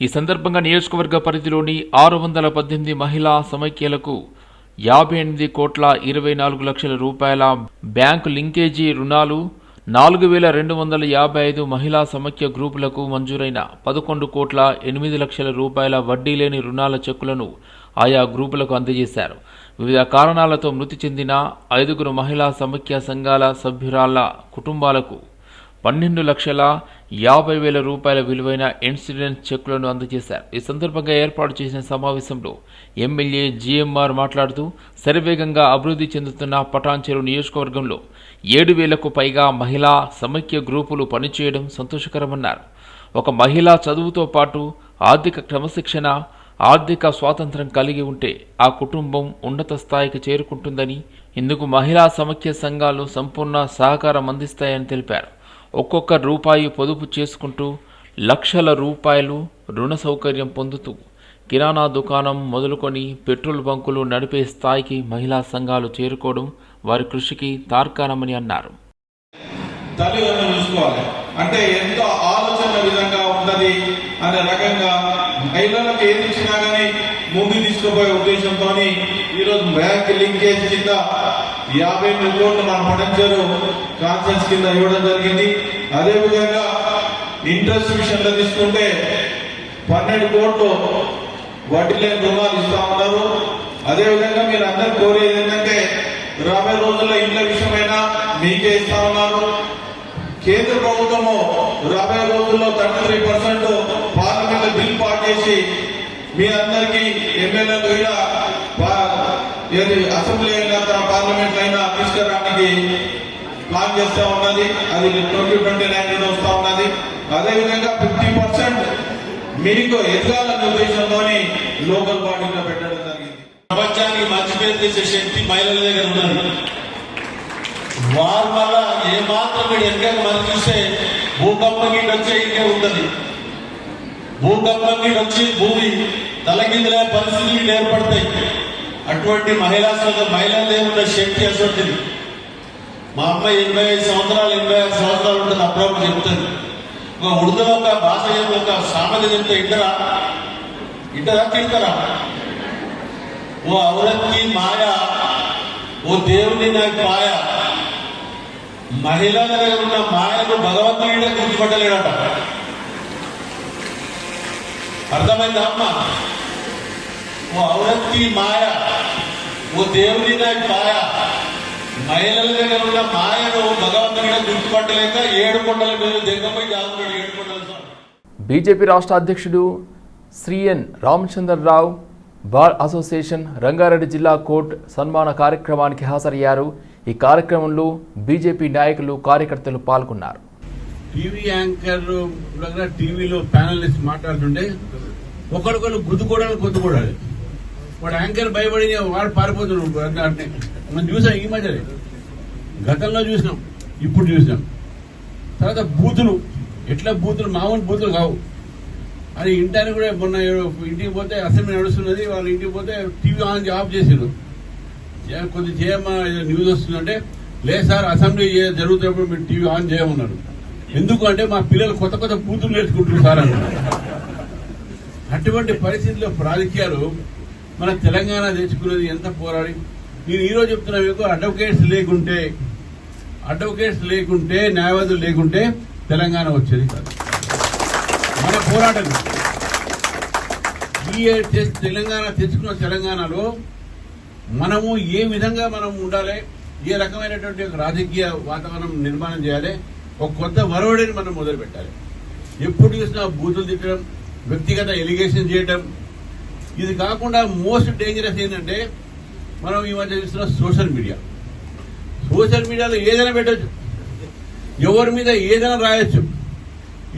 ఈ సందర్భంగా నియోజకవర్గ పరిధిలోని 618 మహిళా సమైక్యలకు 58,24,00,000 రూపాయల బ్యాంకు లింకేజీ రుణాలు, 4,255 మహిళా సమైక్య గ్రూపులకు మంజూరైన 11,08,00,000 రూపాయల వడ్డీ లేని రుణాల చెక్కులను ఆయా గ్రూపులకు అందజేశారు. వివిధ కారణాలతో మృతి చెందిన 5 మహిళా సమైక్య సంఘాల సభ్యురాళ్ల కుటుంబాలకు 12,50,000 రూపాయల విలువైన ఇన్సూరెన్స్ చెక్కులను అందజేశారు. ఈ సందర్భంగా ఏర్పాటు చేసిన సమావేశంలో ఎమ్మెల్యే జిఎంఆర్ మాట్లాడుతూ శరవేగంగా అభివృద్ధి చెందుతున్న పటాన్చెరు నియోజకవర్గంలో 7,000కు పైగా మహిళా సమైక్య గ్రూపులు పనిచేయడం సంతోషకరమన్నారు. ఒక మహిళ చదువుతో పాటు ఆర్థిక క్రమశిక్షణ, ఆర్థిక స్వాతంత్రం కలిగి ఉంటే ఆ కుటుంబం ఉన్నత స్థాయికి చేరుకుంటుందని, ఇందుకు మహిళా సమైక్య సంఘాలు సంపూర్ణ సహకారం అందిస్తాయని తెలిపారు. ఒక్కొక్క రూపాయి పొదుపు చేసుకుంటూ లక్షల రూపాయలు రుణ సౌకర్యం పొందుతూ కిరాణా దుకాణం మొదలుకొని పెట్రోల్ బంకులు నడిపే స్థాయికి మహిళా సంఘాలు చేరుకోవడం వారి కృషికి తార్కాణమని అన్నారు. తల్లిదండ్రులు చూసుకోవాలి అంటే ఎంతో ఆలోచన విధంగా ఉన్నది అనే రకంగా మహిళలకు ఏది ఇచ్చినా కానీ ముందు తీసుకుపోయే ఉద్దేశంతో ఈరోజు బ్యాంక్ లింకేజ్ కింద 50 కోట్లు మన పటాన్చెరు కాన్ఫరెన్స్ కింద ఇవ్వడం జరిగింది. అదేవిధంగా ఇంట్రెస్ట్ విషయంలో తీసుకుంటే 12 కోట్లు వడ్డీ లేని రుణాలు ఇస్తా ఉన్నారు. అదేవిధంగా మీరు అందరూ కోరేది ఏంటంటే రాబోయే రోజుల్లో ఇండ్ల విషయమైనా మీకే ఇస్తా ఉన్నారు. కేంద్ర ప్రభుత్వము రాబోయే రోజుల్లో 33% పార్లమెంట్ బిల్ పాస్ చేసి మీ అందరికీ ఎమ్మెల్యేలు అసెంబ్లీ అయినా పార్లమెంట్ అయినా తీసుకురావడానికి ప్లాన్ చేస్తూ ఉన్నది. అది 2029 వస్తూ ఉన్నది. అదేవిధంగా 50% మీకు ఎదగాలనే ఉద్దేశంతో లోకల్ బాడీలో పెట్టడం జరిగింది. ప్రపంచానికి మంచి పేరు తెచ్చే శక్తి మహిళల దగ్గర ఉన్నది. వారి వల్ల ఏమాత్రం మీరు వెనక మనం చూస్తే భూకంపం గీట వచ్చే ఇంకే ఉంటుంది. భూకంపం గీట వచ్చి భూమి తలకిందులే పరిస్థితులు ఏర్పడతాయి. అటువంటి మహిళలదే ఉన్న శక్తి అటువంటిది. మా అమ్మ 85 సంవత్సరాలు 86 సంవత్సరాలు ఉంటుంది. అప్పుడప్పుడు చెప్తుంది ఒక ఉర్దూలో ఒక భాష ఒక సామెత చెప్తే ఇంటరా తింటారా? ఓ ఔరత్కి మాయా, ఓ దేవుని నాకు మాయ. మహిళల దగ్గర ఉన్న మాయను భగవంతుడే గుర్తుపట్టలేడట. అర్థమైందా అమ్మ? ఓ ఔరత్కి మాయ, ఓ దేవుని నాకు మాయ. మహిళల దగ్గర ఉన్న మాయను భగవంతుడే గుర్తుపట్టలేక 7 కొండల మీద దిగ్గమై జాగుతాడు. 7 కొండల. బీజేపీ రాష్ట్ర అధ్యక్షుడు శ్రీ ఎన్ రామచంద్రరావు బార్ అసోసియేషన్ రంగారెడ్డి జిల్లా కోర్టు సన్మాన కార్యక్రమానికి హాజరయ్యారు. ఈ కార్యక్రమంలో బీజేపీ నాయకులు, కార్యకర్తలు పాల్గొన్నారు. టీవీ యాంకర్ టీవీలో ప్యానలిస్ట్ మాట్లాడుతుంటే ఒకరికొకరు గుద్దుకోవడాలి. వాడు యాంకర్ భయపడి వాడు పారిపోతున్నాడు. మనం చూసాం ఈ మధ్యనే, గతంలో చూసినాం, ఇప్పుడు చూసినాం. తర్వాత బూతులు, ఎట్లా బూతులు మామూలు బూతులు కావు అని ఇంటాన్ని కూడా. మొన్న ఇంటికి పోతే అసెంబ్లీ నడుస్తున్నది, వాళ్ళు ఇంటికి పోతే టీవీ ఆఫ్ చేసారు. కొద్ది చేయమా న్యూస్ వస్తుందంటే, లేదు సార్ అసెంబ్లీ జరుగుతున్నప్పుడు మీరు టీవీ ఆన్ చేయమన్నారు. ఎందుకు అంటే మా పిల్లలు కొత్త కొత్త బూతులు నేర్చుకుంటున్నారు సార్ అన్నారు. అటువంటి పరిస్థితుల్లో రాజకీయాలు మన తెలంగాణ తెచ్చుకున్నది ఎంత పోరాడి. నేను ఈరోజు చెప్తున్నా మీకు, అడ్వకేట్స్ లేకుంటే న్యాయవాదులు లేకుంటే తెలంగాణ వచ్చేది కాదు. మన పోరాటం ఈ తెలంగాణ తెచ్చుకున్న తెలంగాణలో మనము ఏ విధంగా మనం ఉండాలి, ఏ రకమైనటువంటి రాజకీయ వాతావరణం నిర్మాణం చేయాలి, ఒక కొత్త వరవడిని మనం మొదలు పెట్టాలి. ఎప్పుడు చూసినా బూతులు తిట్టడం, వ్యక్తిగత ఎలిగేషన్ చేయడం. ఇది కాకుండా మోస్ట్ డేంజరస్ ఏంటంటే మనం ఈ మధ్య చూస్తున్న సోషల్ మీడియాలో ఏదైనా పెట్టచ్చు, ఎవరి మీద ఏదైనా రాయొచ్చు,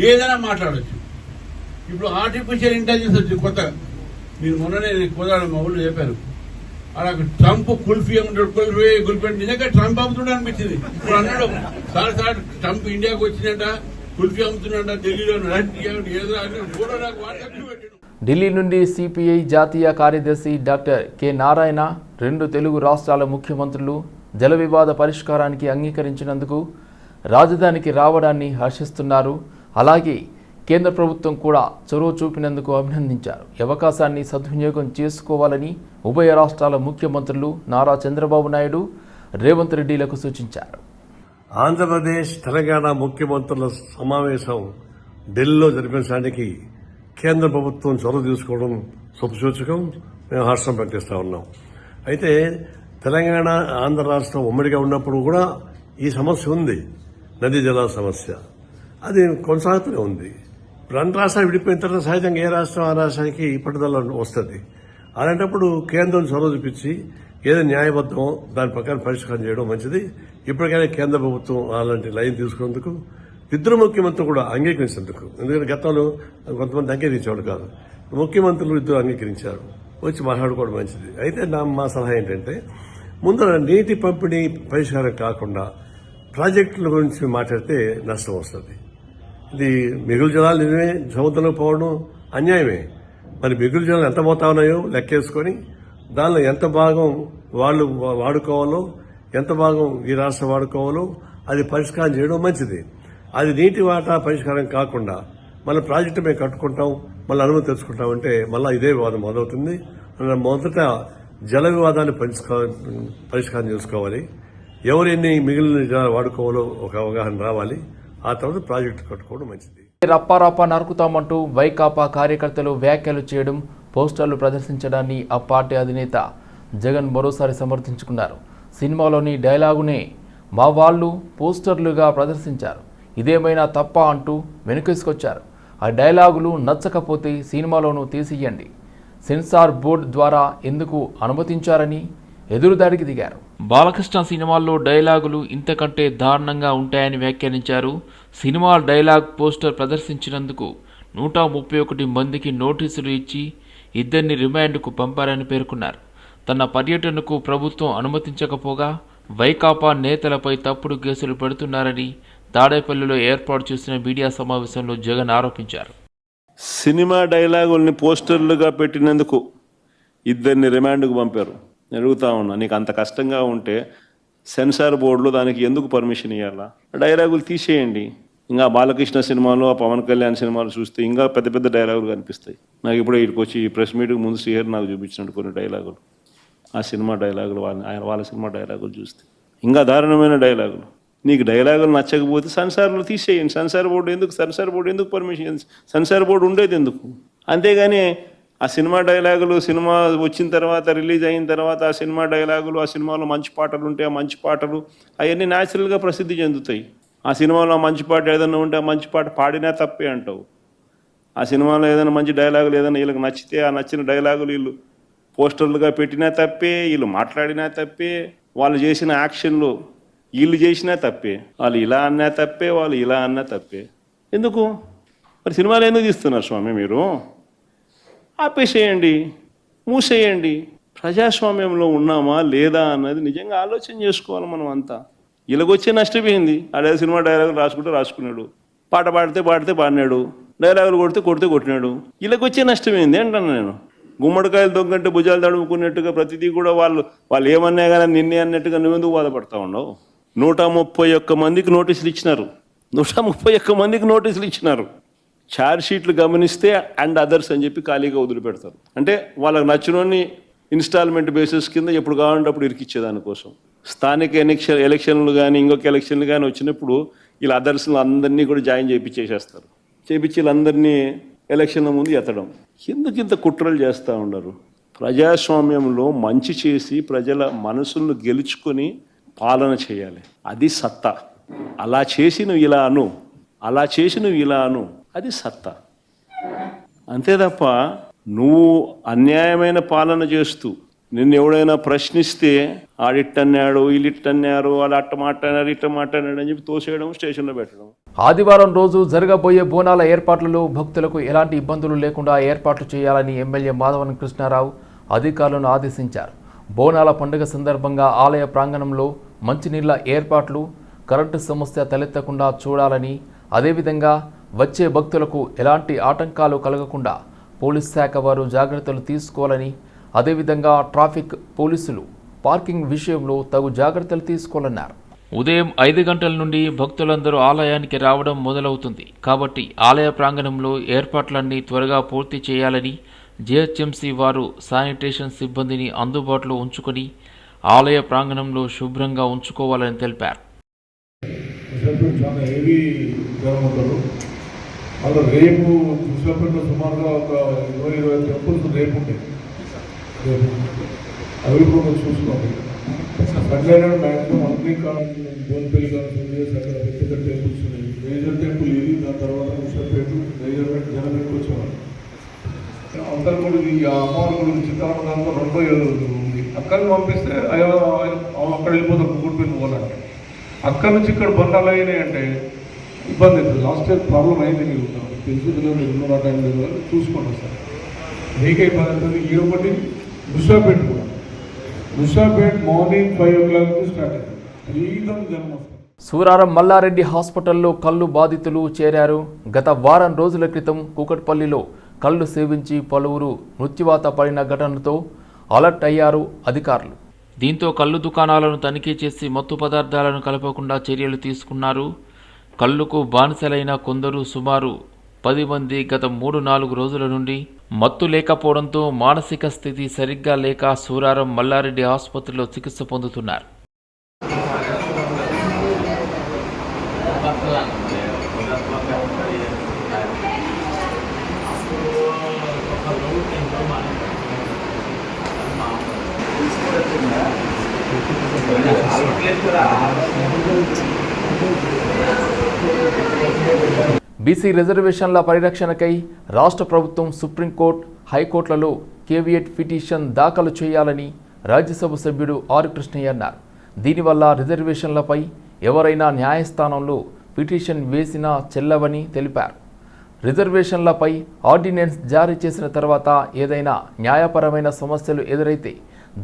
ఏదైనా మాట్లాడచ్చు. ఇప్పుడు ఆర్టిఫిషియల్ ఇంటెలిజెన్స్ వచ్చి కొత్తగా, మీరు మొన్ననే కోదాడు మా ఊళ్ళో చెప్పారు, అలా ట్రంప్ కుల్ఫీ గుల్ఫీ నిజంగా ట్రంప్ అమ్ముతుండే అనిపించింది. ఇప్పుడు అన్నాడు, సార్ ట్రంప్ ఇండియాకు వచ్చినట్ట కుల్ఫీ అమ్ముతున్నట్ట ఢిల్లీలో. ఢిల్లీ నుండి సిపిఐ జాతీయ కార్యదర్శి డాక్టర్ కె నారాయణ 2 తెలుగు రాష్ట్రాల ముఖ్యమంత్రులు జల వివాద పరిష్కారానికి అంగీకరించినందుకు రాజధానికి రావడాన్ని హర్షిస్తున్నారు. అలాగే కేంద్ర ప్రభుత్వం కూడా చొరవ చూపినందుకు అభినందించారు. ఈ అవకాశాన్ని సద్వినియోగం చేసుకోవాలని ఉభయ రాష్ట్రాల ముఖ్యమంత్రులు నారా చంద్రబాబు నాయుడు, రేవంత్ రెడ్డిలకు సూచించారు. ఆంధ్రప్రదేశ్, తెలంగాణ ముఖ్యమంత్రుల సమావేశం ఢిల్లీలో జరిపించడానికి కేంద్ర ప్రభుత్వం చొరవ తీసుకోవడం శుభసూచకం. మేము హర్షం ప్రకటిస్తా ఉన్నాం. అయితే తెలంగాణ, ఆంధ్ర రాష్ట్రం ఉమ్మడిగా ఉన్నప్పుడు కూడా ఈ సమస్య ఉంది. నదీ జలాల సమస్య అది కొనసాగుతూనే ఉంది. రెండు రాష్ట్రాలు విడిపోయిన తర్వాత సహజంగా ఏ రాష్ట్రం ఆ రాష్ట్రానికి పట్టుదల వస్తుంది. అలాంటప్పుడు కేంద్రం చొరవ చూపించి ఏదో న్యాయబద్ధమో దాని ప్రకారం పరిష్కారం చేయడం మంచిది. ఇప్పటికైనా కేంద్ర ప్రభుత్వం అలాంటి లైన్ తీసుకున్నందుకు ఇద్దరు ముఖ్యమంత్రులు కూడా అంగీకరించేందుకు, ఎందుకంటే గతంలో కొంతమంది అంగీకరించేవాడు కాదు, ముఖ్యమంత్రులు ఇద్దరు అంగీకరించారు, వచ్చి మాట్లాడుకోవడం మంచిది. అయితే మా సలహా ఏంటంటే ముందర నీటి పంపిణీ పరిష్కారం కాకుండా ప్రాజెక్టుల గురించి మాట్లాడితే నష్టం వస్తుంది. ఇది మిగులు జలాలు నిజమే సముద్రంలో పోవడం అన్యాయమే. మరి మిగులు జలాలు ఎంత పోతా ఉన్నాయో లెక్కేసుకొని దానిలో ఎంత భాగం వాళ్ళు వాడుకోవాలో, ఎంత భాగం ఈ రాష్ట్రం వాడుకోవాలో అది పరిష్కారం చేయడం మంచిది. అది నీటి వాటా పరిష్కారం కాకుండా మళ్ళీ ప్రాజెక్టు మేము కట్టుకుంటాం, మళ్ళీ అనుమతి తెచ్చుకుంటామంటే మళ్ళీ ఇదే వివాదం మొదలవుతుంది. మొదట జల వివాదాన్ని పరిష్కారం చేసుకోవాలి. ఎవరు ఎన్ని మిగిలిన జలాలు వాడుకోవాలో ఒక అవగాహన రావాలి. ఆ తర్వాత ప్రాజెక్టు కట్టుకోవడం మంచిది. రప్పారప్ప నరుకుతామంటూ వైకాపా కార్యకర్తలు వ్యాఖ్యలు చేయడం, పోస్టర్లు ప్రదర్శించడాన్ని ఆ పార్టీ అధినేత జగన్ మరోసారి సమర్థించుకున్నారు. సినిమాలోని డైలాగునే మా వాళ్ళు పోస్టర్లుగా ప్రదర్శించారు, ఇదేమైనా తప్ప అంటూ వెనుకేసుకొచ్చారు. ఆ డైలాగులు నచ్చకపోతే సినిమాలోనూ తీసియండి, సెన్సార్ బోర్డు ద్వారా ఎందుకు అనుమతించారని ఎదురుదాడికి దిగారు. బాలకృష్ణ సినిమాల్లో డైలాగులు ఇంతకంటే దారుణంగా ఉంటాయని వ్యాఖ్యానించారు. సినిమా డైలాగ్ పోస్టర్ ప్రదర్శించినందుకు 131 మందికి నోటీసులు ఇచ్చి 2 రిమాండ్కు పంపారని పేర్కొన్నారు. తన పర్యటనకు ప్రభుత్వం అనుమతించకపోగా వైకాపా నేతలపై తప్పుడు కేసులు పెడుతున్నారని తాడేపల్లిలో ఏర్పాటు చేసిన మీడియా సమావేశంలో జగన్ ఆరోపించారు. సినిమా డైలాగుల్ని పోస్టర్లుగా పెట్టినందుకు 2 రిమాండ్కు పంపారు. అడుగుతా ఉన్నా, నీకు అంత కష్టంగా ఉంటే సెన్సార్ బోర్డులో దానికి ఎందుకు పర్మిషన్ ఇవ్వాలా? డైలాగులు తీసేయండి. ఇంకా బాలకృష్ణ సినిమాలు, ఆ పవన్ కళ్యాణ్ సినిమాలు చూస్తే ఇంకా పెద్ద పెద్ద డైలాగులు కనిపిస్తాయి. నాకు ఇప్పుడు ఇక్కడికి వచ్చి ఈ ప్రెస్ మీట్కి ముందు శ్రీహరి నాకు చూపించినట్టు కొన్ని డైలాగులు, ఆ సినిమా డైలాగులు, వాళ్ళ సినిమా డైలాగులు చూస్తే ఇంకా దారుణమైన డైలాగులు. నీకు డైలాగులు నచ్చకపోతే సెన్సార్లు తీసేయండి. సెన్సార్ బోర్డు ఎందుకు పర్మిషన్? సెన్సార్ బోర్డు ఉండేది ఎందుకు? అంతేగాని ఆ సినిమా డైలాగులు, సినిమా వచ్చిన తర్వాత, రిలీజ్ అయిన తర్వాత ఆ సినిమా డైలాగులు, ఆ సినిమాలో మంచి పాటలు ఉంటే ఆ మంచి పాటలు అవన్నీ న్యాచురల్గా ప్రసిద్ధి చెందుతాయి. ఆ సినిమాలో మంచి పాట ఏదైనా ఉంటే ఆ మంచి పాట పాడినా తప్పే అంటావు. ఆ సినిమాలో ఏదైనా మంచి డైలాగులు ఏదైనా వీళ్ళకి నచ్చితే ఆ నచ్చిన డైలాగులు వీళ్ళు పోస్టర్లుగా పెట్టినా తప్పే, వీళ్ళు మాట్లాడినా తప్పే, వాళ్ళు చేసిన యాక్షన్లు వీళ్ళు చేసినా తప్పే, వాళ్ళు ఇలా అన్నా తప్పే, వాళ్ళు ఇలా అన్నా తప్పే. ఎందుకు మరి సినిమాలు ఎందుకు తీస్తున్నారు స్వామి? మీరు ఆపేసేయండి, మూసేయండి. ప్రజాస్వామ్యంలో ఉన్నామా లేదా అన్నది నిజంగా ఆలోచన చేసుకోవాలి మనం అంతా. ఇలాగొచ్చే నష్టపోయింది. ఆడే సినిమా డైలాగులు రాసుకున్నాడు, పాట పాడితే పాడినాడు, డైలాగులు కొడితే కొట్టినాడు. ఇలాగొచ్చే నష్టమైంది అంటాను నేను. గుమ్మడికాయలు దొంగంటే భుజాలు తడుముకున్నట్టుగా ప్రతిదీ కూడా వాళ్ళు ఏమన్నా కానీ నిన్నే అన్నట్టుగా నువ్వెందుకు బాధపడతా ఉండవు? 131 మందికి నోటీసులు ఇచ్చినారు. 131 మందికి నోటీసులు ఇచ్చినారు. ఛార్జ్ షీట్లు గమనిస్తే అండ్ అదర్స్ అని చెప్పి ఖాళీగా వదిలిపెడతారు. అంటే వాళ్ళకి నచ్చినోని ఇన్స్టాల్మెంట్ బేసిస్ కింద ఎప్పుడు కావాలంటే అప్పుడు ఇరికిచ్చేదానికోసం. స్థానిక ఎలక్షన్లు కానీ ఇంకొక ఎలక్షన్లు కానీ వచ్చినప్పుడు వీళ్ళ అదర్స్లు అందరినీ కూడా జాయిన్ చేయించేసేస్తారు. చేయించి వీళ్ళందరినీ ఎలక్షన్ల ముందు ఎత్తడం. ఎందుకు ఇంత కుట్రలు చేస్తూ ఉండరు? ప్రజాస్వామ్యంలో మంచి చేసి ప్రజల మనసులను గెలుచుకొని పాలన చేయాలి, అది సత్తా. అలా చేసి నువ్వు ఇలా అను, అది సత్తా. అంతే తప్ప నువ్వు అన్యాయమైన పాలన చేస్తూ నిన్ను ఎవడైనా ప్రశ్నిస్తే ఆడిట్టన్నాడు, వీళ్ళిట్టన్నారు, వాళ్ళు అట్ట మాట్లాడారు అని చెప్పి తోసేయడం, స్టేషన్లో పెట్టడం. ఆదివారం రోజు జరగబోయే బోనాల ఏర్పాట్లలో భక్తులకు ఎలాంటి ఇబ్బందులు లేకుండా ఏర్పాట్లు చేయాలని ఎమ్మెల్యే మాధవన్ కృష్ణారావు అధికారులను ఆదేశించారు. బోనాల పండుగ సందర్భంగా ఆలయ ప్రాంగణంలో మంచినీళ్ల ఏర్పాట్లు, కరెంటు సమస్య తలెత్తకుండా చూడాలని, అదేవిధంగా వచ్చే భక్తులకు ఎలాంటి ఆటంకాలు కలగకుండా పోలీస్ శాఖ వారు జాగ్రత్తలు తీసుకోవాలని, అదేవిధంగా ట్రాఫిక్ పోలీసులు పార్కింగ్ విషయంలో తగు జాగ్రత్తలు తీసుకోవాలన్నారు. ఉదయం 5 గంటల నుండి భక్తులందరూ ఆలయానికి రావడం మొదలవుతుంది. కాబట్టి ఆలయ ప్రాంగణంలో ఏర్పాట్లన్నీ త్వరగా పూర్తి చేయాలని జీహెచ్ఎంసీ వారు శానిటేషన్ సిబ్బందిని అందుబాటులో ఉంచుకొని ఆలయ ప్రాంగణంలో శుభ్రంగా ఉంచుకోవాలని తెలిపారు. చాలా హెవీ జ్వరం ఉంటారు. అలా రేపు విశాఖపట్నంలో సుమారుగా ఒక 20 టెంపుల్స్ రేపు ఉంటాయి. అవి కూడా చూసుకోండి. సండే మ్యాక్సిమం అన్ని బోన్పల్లి కానీ అక్కడ పెద్ద టెంపుల్స్ ఉన్నాయి. మేజర్ టెంపుల్ ఇది, దాని తర్వాత విశాఖపేట మేజర్ జనపేటకు వచ్చేవాళ్ళు అందరూ కూడా ఈ అమ్మవారి గురించి చిత్తావరణంలో 2 ఉంది. అక్కడిని పంపిస్తే అక్కడ వెళ్ళిపోతారు కుక్కడిపల్లి పోవాలంటే. అక్కడి నుంచి ఇక్కడ బంధాలు అయినాయి అంటే ఇబ్బంది అవుతుంది. లాస్ట్ ఇయర్ ప్రాబ్లం అయింది. మీరు తెలుసులో మీరు ఉన్న టైం లేదు చూసుకోండి సార్. మీకే ఇబ్బంది అవుతుంది. ఈ ఒకటి విశాఖపేట కూడా విశాఖపేట మార్నింగ్ 5 o'clock స్టార్ట్ అయింది. ఫ్రీడమ్ జన్మ. సూరారం మల్లారెడ్డి హాస్పిటల్లో కళ్ళు బాధితులు చేరారు. గత వారం రోజుల క్రితం కూకట్పల్లిలో కళ్ళు సేవించి పలువురు మృత్యువాత పడిన ఘటనతో అలర్ట్ అయ్యారు అధికారులు. దీంతో కళ్ళు దుకాణాలను తనిఖీ చేసి మత్తు పదార్థాలను కలపకుండా చర్యలు తీసుకున్నారు. కళ్ళుకు బానిసలైన కొందరు సుమారు 10 మంది గత 3-4 రోజుల నుండి మత్తు లేకపోవడంతో మానసిక స్థితి సరిగ్గా లేక సూరారం మల్లారెడ్డి ఆసుపత్రిలో చికిత్స పొందుతున్నారు. బీసీ రిజర్వేషన్ల పరిరక్షణకై రాష్ట్ర ప్రభుత్వం సుప్రీంకోర్టు, హైకోర్టులలో కేవియట్ పిటిషన్ దాఖలు చేయాలని రాజ్యసభ సభ్యుడు ఆర్ కృష్ణయ్య అన్నారు. దీనివల్ల రిజర్వేషన్లపై ఎవరైనా న్యాయస్థానంలో పిటిషన్ వేసినా చెల్లవని తెలిపారు. రిజర్వేషన్లపై ఆర్డినెన్స్ జారీ చేసిన తర్వాత ఏదైనా న్యాయపరమైన సమస్యలు ఎదురైతే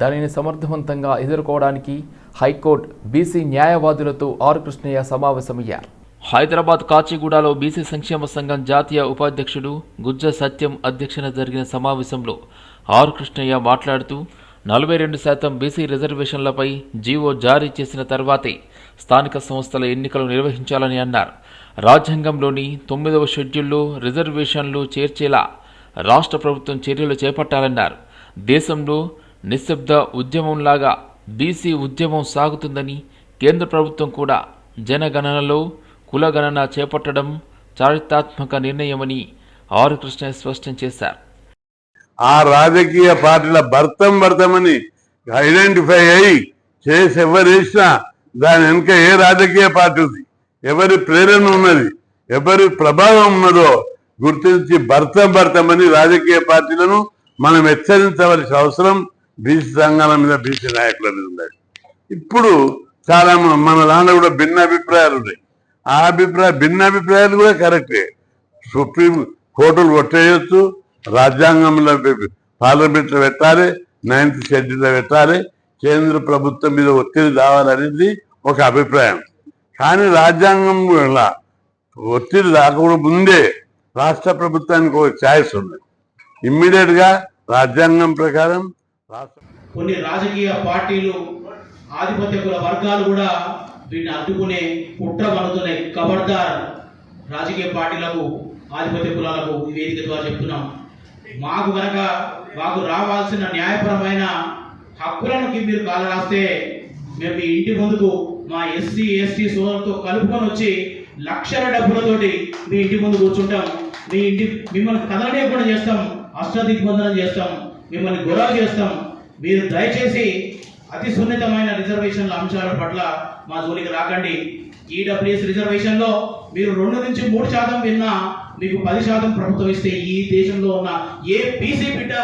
దానిని సమర్థవంతంగా ఎదుర్కోవడానికి హైకోర్టు బీసీ న్యాయవాదులతో ఆర్ కృష్ణయ్య సమావేశమయ్యారు. హైదరాబాద్ కాచిగూడలో బీసీ సంక్షేమ సంఘం జాతీయ ఉపాధ్యక్షుడు గుజ్జ సత్యం అధ్యక్షతన జరిగిన సమావేశంలో ఆర్ కృష్ణయ్య మాట్లాడుతూ 42% బీసీ రిజర్వేషన్లపై జీవో జారీ చేసిన తర్వాతే స్థానిక సంస్థల ఎన్నికలు నిర్వహించాలని అన్నారు. రాజ్యాంగంలోని 9వ షెడ్యూల్లో రిజర్వేషన్లు చేర్చేలా రాష్ట్ర ప్రభుత్వం చర్యలు చేపట్టాలన్నారు. దేశంలో నిశ్శబ్ద ఉద్యమంలాగా బీసీ ఉద్యమం సాగుతుందని, కేంద్ర ప్రభుత్వం కూడా జనగణనలో కులగణన చేపట్టడం చారిత్రాత్మక నిర్ణయమని ఆర్ కృష్ణయ్య స్పష్టం చేశారు. ఆ రాజకీయ పార్టీల భర్తమని ఐడెంటిఫై అయ్యి చేసి ఎవరేసినా దాని వెనుక ఏ రాజకీయ పార్టీ ఉంది, ఎవరి ప్రేరణ ఉన్నది, ఎవరి ప్రభావం ఉన్నదో గుర్తించి భర్తమని రాజకీయ పార్టీలను మనం హెచ్చరించవలసిన అవసరం బీసీ సంఘాల మీద, బీసీ నాయకుల మీద ఉన్నది. ఇప్పుడు చాలా మన దాంట్లో కూడా భిన్న అభిప్రాయాలు ఉన్నాయి. ఆ భిన్నాభిప్రాయాలు కూడా కరెక్టే. సుప్రీం కోర్టులు కొట్టేయచ్చు, రాజ్యాంగంలో పార్లమెంట్లో పెట్టాలి, 9th షెడ్యూల్లో పెట్టాలి, కేంద్ర ప్రభుత్వం మీద ఒత్తిడి రావాలనేది ఒక అభిప్రాయం. కానీ రాజ్యాంగం ఒత్తిడి రాకుండా ముందే రాష్ట్ర ప్రభుత్వానికి ఒక ఛాయిస్ ఉంది. ఇమ్మీడియట్ గా రాజ్యాంగం ప్రకారం కొన్ని రాజకీయ పార్టీలు, ఆధిపత్య కుల వర్గాలు కూడా వీటిని అడ్డుకునే కుట్ర పడుతున్నాయి. ఖబర్దార్ రాజకీయ పార్టీలకు, ఆధిపత్య కులాలకు ఈ వేదిక ద్వారా చెప్తున్నాం. మాకు రావాల్సిన న్యాయపరమైన హక్కులను మీరు కాల రాస్తే మేము మీ ఇంటి ముందుకు మా ఎస్సీ ఎస్టీ సోదరులతో కలుపుకొని వచ్చి లక్షల డబ్బులతోటి మీ ఇంటి ముందు కూర్చుంటాం. మిమ్మల్ని కదలనేకుండా చేస్తాం, అష్టదిగ్బంధనం చేస్తాం, మిమ్మల్ని గొడవ చేస్తాం. మీరు దయచేసి అతి సున్నితమైన రిజర్వేషన్ల అంశాల పట్ల మా జోలికి రాకండి. ఈడబ్ల్యూఎస్ రిజర్వేషన్లో మీరు 2-3% విన్నా మీకు 10% ప్రభుత్వం ఇస్తే ఈ దేశంలో ఉన్న ఏ బీసీ బిడ్డ